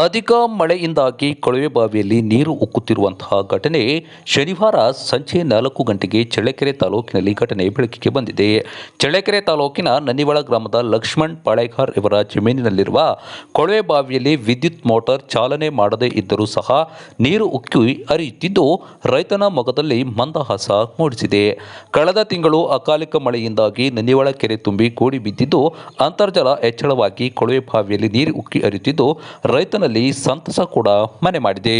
ಅಧಿಕ ಮಳೆಯಿಂದಾಗಿ ಕೊಳವೆ ಬಾವಿಯಲ್ಲಿ ನೀರು ಉಕ್ಕುತ್ತಿರುವಂತಹ ಘಟನೆ ಶನಿವಾರ ಸಂಜೆ 4 ಗಂಟೆಗೆ ಚಳ್ಳಕೆರೆ ತಾಲೂಕಿನಲ್ಲಿ ಘಟನೆ ಬೆಳಕಿಗೆ ಬಂದಿದೆ. ಚಳ್ಳಕೆರೆ ತಾಲೂಕಿನ ನನ್ನಿವಾಳ ಗ್ರಾಮದ ಲಕ್ಷ್ಮಣ್ ಪಾಳೇಗಾರ್ ಇವರ ಜಮೀನಿನಲ್ಲಿರುವ ಕೊಳವೆ ಬಾವಿಯಲ್ಲಿ ವಿದ್ಯುತ್ ಮೋಟಾರ್ ಚಾಲನೆ ಮಾಡದೇ ಇದ್ದರೂ ಸಹ ನೀರು ಉಕ್ಕಿ ಹರಿಯುತ್ತಿದ್ದು ರೈತನ ಮೊಗದಲ್ಲಿ ಮಂದಹಾಸ ಮೂಡಿಸಿದೆ. ಕಳೆದ ತಿಂಗಳು ಅಕಾಲಿಕ ಮಳೆಯಿಂದಾಗಿ ನನ್ನಿವಾಳ ಕೆರೆ ತುಂಬಿ ಕೋಡಿ ಬಿದ್ದಿದ್ದು ಅಂತರ್ಜಲ ಹೆಚ್ಚಳವಾಗಿ ಕೊಳವೆ ಬಾವಿಯಲ್ಲಿ ನೀರು ಉಕ್ಕಿ ಹರಿಯುತ್ತಿದ್ದು ರೈತನಲ್ಲಿ ಸಂತಸ ಕೂಡ ಮನೆ ಮಾಡಿದೆ.